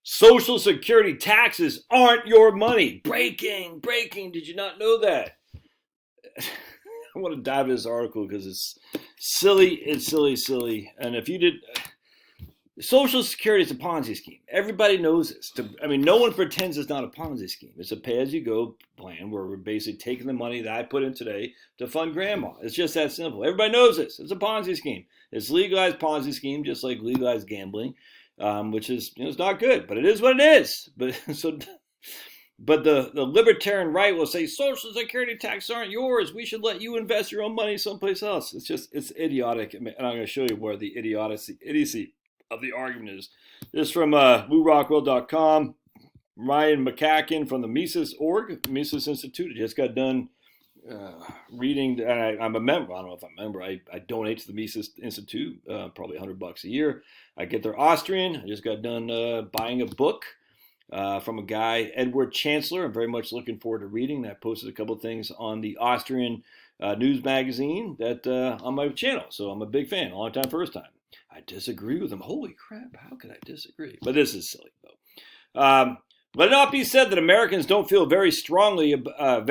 Social Security taxes aren't your money. Breaking. Did you not know that? I want to dive into this article because it's silly. It's silly. And if you did, Social Security is a Ponzi scheme. Everybody knows this. No one pretends it's not a Ponzi scheme. It's a pay-as-you-go plan where we're basically taking the money that I put in today to fund grandma. It's just that simple. Everybody knows this. It's a Ponzi scheme. It's legalized Ponzi scheme, just like legalized gambling, which is it's not good, but it is what it is. But the libertarian right will say Social Security taxes aren't yours. We should let you invest your own money someplace else. It's idiotic, and I'm going to show you where the idiocy of the argument is. This is from LouRockwell.com. Ryan McCacken from the Mises Institute. I just got done reading, and I'm a member. I don't know if I'm a member. I donate to the Mises Institute, probably $100 a year. I get their Austrian. I just got done buying a book from a guy, Edward Chancellor. I'm very much looking forward to reading that. Posted a couple of things on the Austrian news magazine that on my channel. So I'm a big fan. Long time, first time. I disagree with him. Holy crap, how could I disagree? But this is silly, though. Let it not be said that Americans don't feel very strongly about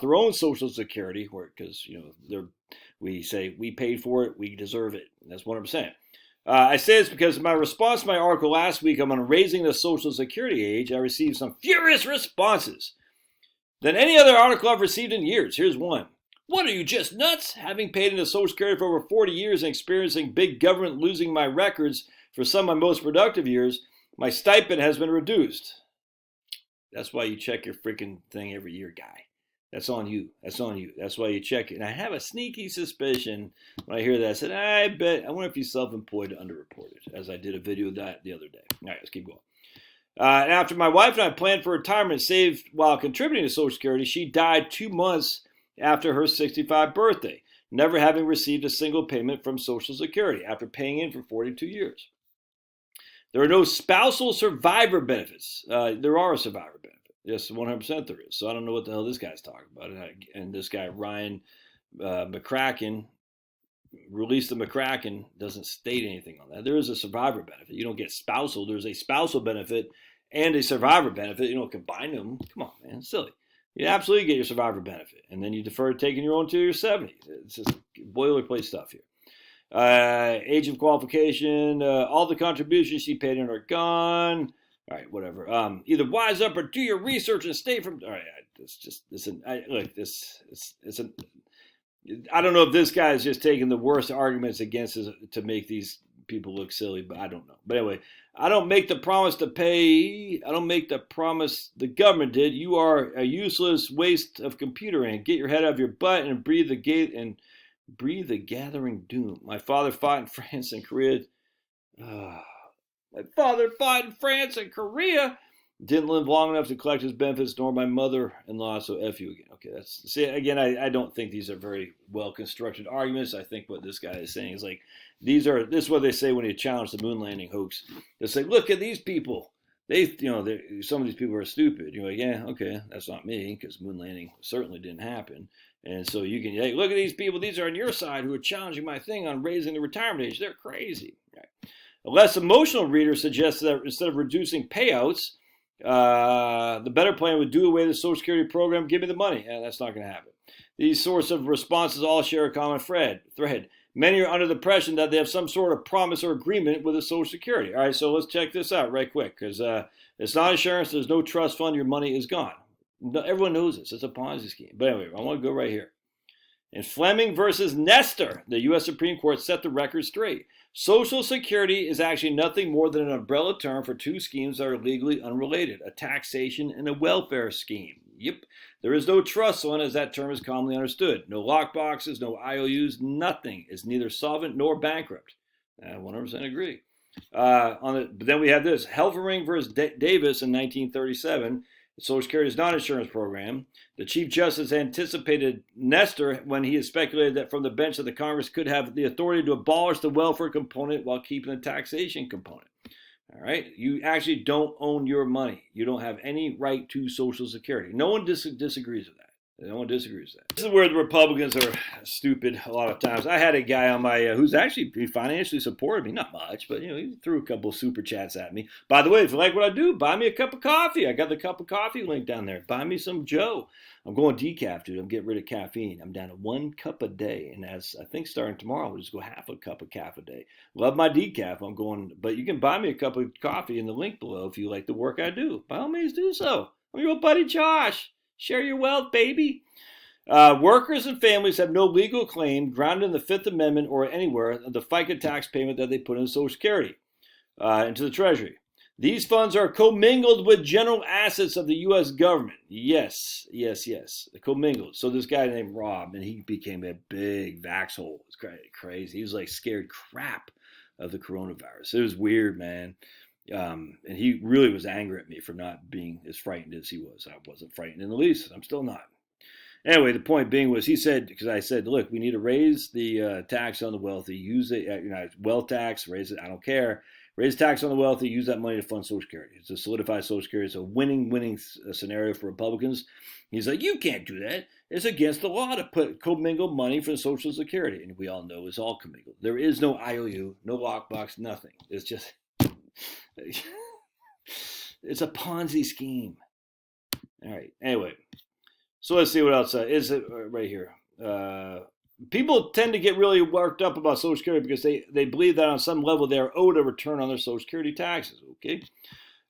their own Social Security, because we say we paid for it, we deserve it. That's 100%. I say this because in my response to my article last week on raising the Social Security age, I received some furious responses than any other article I've received in years. Here's one. What, are you just nuts? Having paid into Social Security for over 40 years and experiencing big government losing my records for some of my most productive years, my stipend has been reduced. That's why you check your freaking thing every year, guy. That's on you. That's why you check it. And I have a sneaky suspicion when I hear that. I said, I wonder if he's self-employed or underreported, as I did a video of that the other day. All right, let's keep going. And after my wife and I planned for retirement, saved while contributing to Social Security, she died 2 months after her 65th birthday, never having received a single payment from Social Security after paying in for 42 years. There are no spousal survivor benefits. There are a survivor benefit. Yes, 100% there is. So I don't know what the hell this guy's talking about. And this guy, Ryan McCracken, released the McCracken, doesn't state anything on that. There is a survivor benefit. You don't get spousal. There's a spousal benefit and a survivor benefit. You don't combine them. Come on, man. It's silly. You absolutely get your survivor benefit. And then you defer taking your own to your 70s. It's just boilerplate stuff here. Age of qualification, all the contributions she paid in are gone. All right, whatever. Either wise up or do your research and stay from. All right, I don't know if this guy is just taking the worst arguments against us to make these people look silly, but I don't know. But anyway, I don't make the promise to pay. I don't make the promise the government did. You are a useless waste of computer ink. Get your head out of your butt and breathe the gathering doom. My father fought in France and Korea. Didn't live long enough to collect his benefits, nor my mother-in-law, so F you again. Okay, I don't think these are very well-constructed arguments. I think what this guy is saying is like, this is what they say when you challenge the moon landing hoax. They say, look at these people. Some of these people are stupid. You're like, yeah, okay, that's not me, because moon landing certainly didn't happen. And so you can, hey, look at these people. These are on your side who are challenging my thing on raising the retirement age. They're crazy. Right? A less emotional reader suggests that instead of reducing payouts, the better plan would do away with the Social Security program. Give me the money. That's not going to happen. These sorts of responses all share a common thread. Many are under the impression that they have some sort of promise or agreement with the Social Security. All right, so let's check this out right quick, because it's not insurance. There's no trust fund. Your money is gone. Everyone knows this. It's a Ponzi scheme. But anyway, I want to go right here. In Fleming versus Nestor, the U.S. Supreme Court set the record straight. Social Security is actually nothing more than an umbrella term for two schemes that are legally unrelated, a taxation and a welfare scheme. Yep, there is no trust fund as that term is commonly understood. No lockboxes, no IOUs, nothing is neither solvent nor bankrupt. I 100% agree. But then we have this, Helfering versus Davis in 1937. The Social Security is not an insurance program. The Chief Justice anticipated Nestor when he had speculated that from the bench that the Congress could have the authority to abolish the welfare component while keeping the taxation component. All right? You actually don't own your money. You don't have any right to Social Security. No one disagrees with that. No one disagrees with that. This is where the Republicans are stupid a lot of times. I had a guy on my who's actually financially supported me, not much, but he threw a couple of super chats at me. By the way, if you like what I do, buy me a cup of coffee. I got the cup of coffee link down there. Buy me some Joe. I'm going decaf, dude. I'm getting rid of caffeine. I'm down to 1 cup a day, and as I think starting tomorrow, we'll just go half a cup of caf a day. Love my decaf. I'm going, but you can buy me a cup of coffee in the link below if you like the work I do. By all means, do so. I'm your old buddy Josh. Share your wealth, baby. Workers and families have no legal claim grounded in the Fifth Amendment or anywhere of the FICA tax payment that they put in Social Security into the Treasury. These funds are commingled with general assets of the U.S. government. Yes. Commingled. So this guy named Rob, and he became a big vaxhole. It's crazy. He was like scared crap of the coronavirus. It was weird, man. And he really was angry at me for not being as frightened as he was. I wasn't frightened in the least. I'm still not. Anyway, the point being was he said, because I said, look, we need to raise the tax on the wealthy, use it, wealth tax, raise it, I don't care. Raise tax on the wealthy, use that money to fund Social Security. It's to solidify Social Security. It's a winning scenario for Republicans. He's like, you can't do that. It's against the law to put commingled money for Social Security. And we all know it's all commingled. There is no IOU, no lockbox, nothing. It's just... it's a Ponzi scheme. All right. Anyway, so let's see what else is it right here. People tend to get really worked up about Social Security because they believe that on some level they are owed a return on their Social Security taxes. Okay.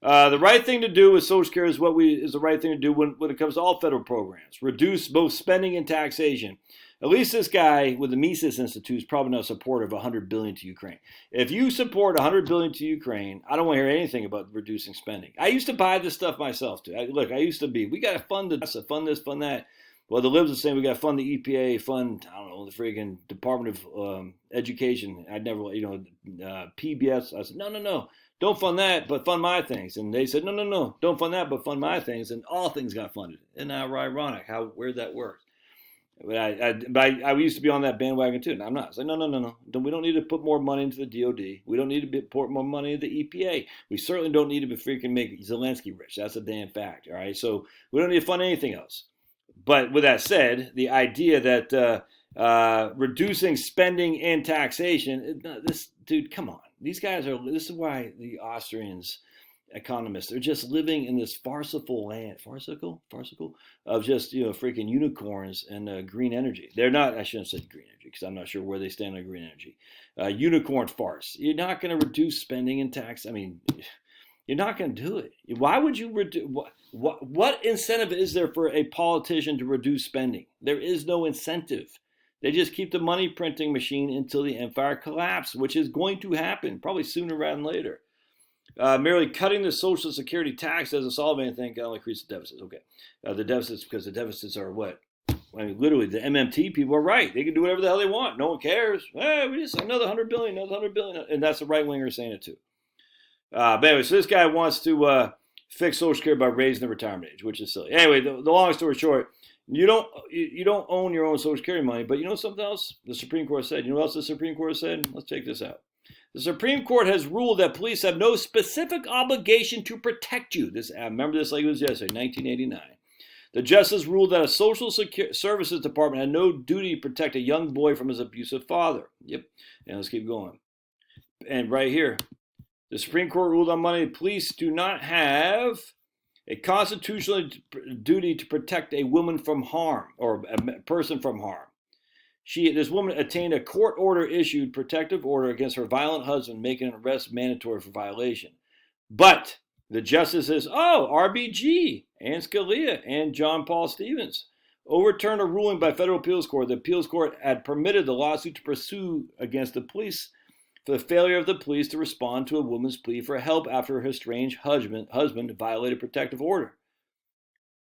The right thing to do with Social Security is the right thing to do when it comes to all federal programs. Reduce both spending and taxation. At least this guy with the Mises Institute is probably not supportive of $100 billion to Ukraine. If you support $100 billion to Ukraine, I don't want to hear anything about reducing spending. I used to buy this stuff myself too. I used to be. We got to fund this, fund that. Well, the libs are saying we got to fund the EPA, fund the freaking Department of Education. I'd never, PBS. I said no. Don't fund that, but fund my things. And they said, no, don't fund that, but fund my things. And all things got funded. Isn't that ironic how weird that works? But I used to be on that bandwagon too. And I'm not. I said, no. We don't need to put more money into the DOD. We don't need to put more money into the EPA. We certainly don't need to freaking make Zelensky rich. That's a damn fact. All right. So we don't need to fund anything else. But with that said, the idea that reducing spending and taxation, dude, come on. These guys this is why the Austrians economists, they're just living in this farcical land, farcical of just, freaking unicorns and green energy. They're not, I shouldn't say green energy because I'm not sure where they stand on green energy. Unicorn farce. You're not going to reduce spending and tax. I mean, you're not going to do it. Why would you reduce? What incentive is there for a politician to reduce spending? There is no incentive. They just keep the money printing machine until the empire collapses, which is going to happen probably sooner rather than later. Merely cutting the Social Security tax doesn't solve anything. Can only increase the deficits. Okay, the deficits, because the deficits are what? I mean, literally, the MMT people are right. They can do whatever the hell they want. No one cares. Hey, we just another $100 billion, and that's the right winger saying it too. But anyway, so this guy wants to fix Social Security by raising the retirement age, which is silly. Anyway, the long story short, you don't own your own Social Security money, but you know something else? The Supreme Court said. You know what else the Supreme Court said? Let's take this out. The Supreme Court has ruled that police have no specific obligation to protect you. Remember this like it was yesterday, 1989. The justice ruled that a social services department had no duty to protect a young boy from his abusive father. Yep. And let's keep going. And right here, the Supreme Court ruled on Monday, police do not have a constitutional duty to protect a woman from harm or a person from harm. This woman obtained a court-order-issued protective order against her violent husband, making an arrest mandatory for violation. But the justices, RBG and Scalia and John Paul Stevens, overturned a ruling by federal appeals court. The appeals court had permitted the lawsuit to pursue against the police for the failure of the police to respond to a woman's plea for help after her estranged husband violated protective order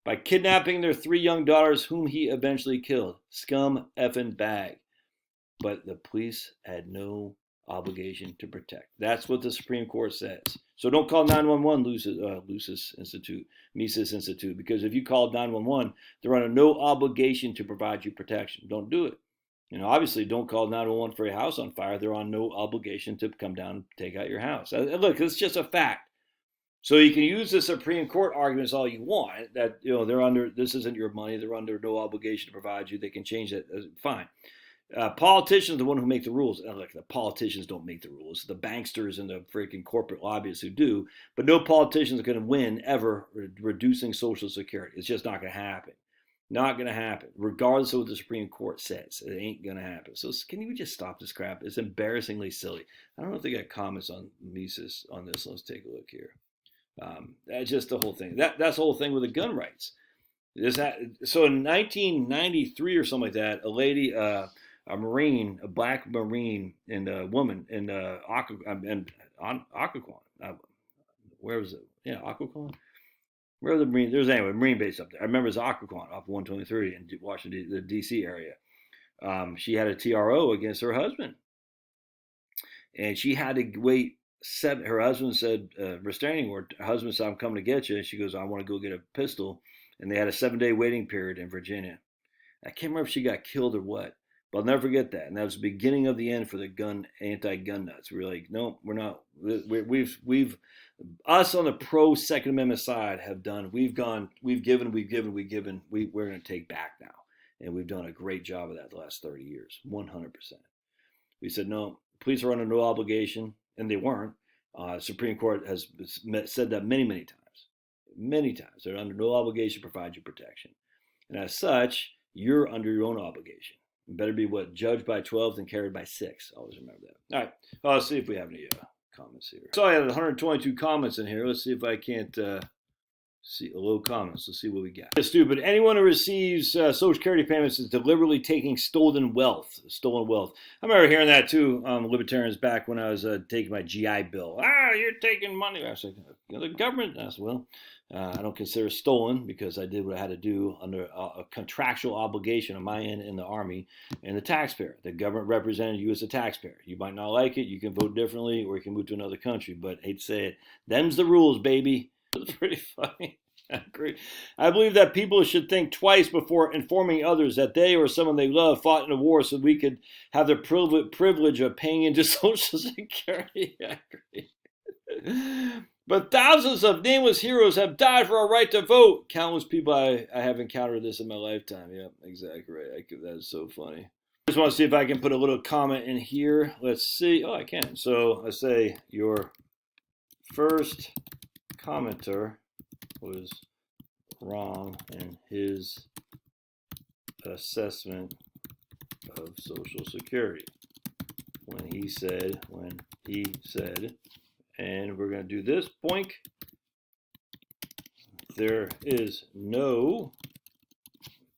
by kidnapping their 3 young daughters, whom he eventually killed. Scum effing bag. But the police had no obligation to protect. That's what the Supreme Court says. So don't call 911 Mises Institute, because if you call 911, they're under no obligation to provide you protection. Don't do it. Obviously, don't call 911 for a house on fire. They're on no obligation to come down and take out your house. Look, it's just a fact. So you can use the Supreme Court arguments all you want that they're under, this isn't your money, they're under no obligation to provide you. They can change that. Fine. Politicians are the one who make the rules. Like the politicians don't make the rules. The banksters and the freaking corporate lobbyists who do. But no politicians are going to win ever reducing Social Security. It's just not going to happen. Not going to happen, regardless of what the Supreme Court says. It ain't going to happen. So can you just stop this crap? It's embarrassingly silly. I don't know if they got comments on Mises on this. Let's take a look here. That's just the whole thing. That's the whole thing with the gun rights. So in 1993 or something like that, a lady, a Marine, a black Marine, and a woman in Occoquan. Where was it? Yeah, Occoquan. Where are the Marine? There's anyway Marine base up there. I remember it's Occoquan off 123 in Washington, the D.C. area. She had a TRO against her husband, and she had to wait her husband said restraining order. Her husband said, "I'm coming to get you." And she goes, "I want to go get a pistol." And they had a 7-day waiting period in Virginia. I can't remember if she got killed or what, but I'll never forget that. And that was the beginning of the end for the anti-gun nuts. We were like, no, we're not. We've us on the pro Second Amendment side have done. We've given. We're going to take back now, and we've done a great job of that the last 30 years, 100%. We said no. Police are under no obligation, and they weren't. Supreme Court has said that many times. Many times. They're under no obligation to provide you protection. And as such, you're under your own obligation. You better be judged by 12 and carried by 6. Always remember that. All right. Let's see if we have any comments here. So I had 122 comments in here. Let's see if I can't see low comments. Let's see what we got. It's stupid. Anyone who receives Social Security payments is deliberately taking stolen wealth. Stolen wealth. I remember hearing that too. Libertarians back when I was taking my GI Bill. You're taking money. I was like, the government. I said, well, I don't consider it stolen because I did what I had to do under a contractual obligation on my end in the Army and the taxpayer. The government represented you as a taxpayer. You might not like it. You can vote differently or you can move to another country. But I hate to say it, them's the rules, baby. It's pretty funny. Great. I believe that people should think twice before informing others that they or someone they love fought in a war so we could have the privilege of paying into Social Security. I agree. But thousands of nameless heroes have died for our right to vote. Countless people I have encountered this in my lifetime. Yep, exactly right. That is so funny. I just want to see if I can put a little comment in here. Let's see. Oh, I can. So I say your first commenter was wrong in his assessment of Social Security when he said, and we're going to do this, boink, there is no,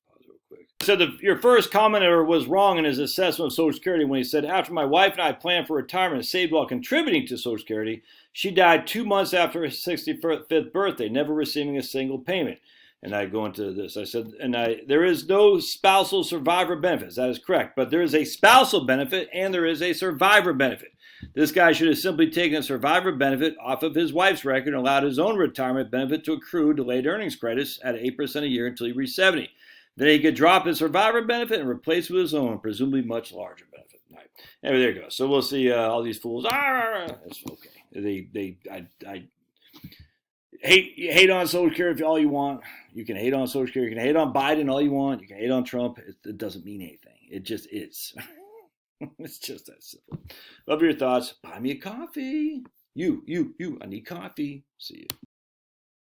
pause real quick. So your first commenter was wrong in his assessment of Social Security when he said, after my wife and I planned for retirement and saved while contributing to Social Security, she died 2 months after her 65th birthday, never receiving a single payment. And I go into this. I said, there is no spousal survivor benefits. That is correct. But there is a spousal benefit and there is a survivor benefit. This guy should have simply taken a survivor benefit off of his wife's record and allowed his own retirement benefit to accrue delayed earnings credits at 8% a year until he reached 70. Then he could drop his survivor benefit and replace it with his own, presumably much larger benefit. All right. Anyway, there you go. So we'll see all these fools. It's okay. I hate on Social Security all you want. You can hate on Social Security. You can hate on Biden all you want. You can hate on Trump. It doesn't mean anything. It just is. It's just that simple. Love your thoughts. Buy me a coffee. You. I need coffee. See you.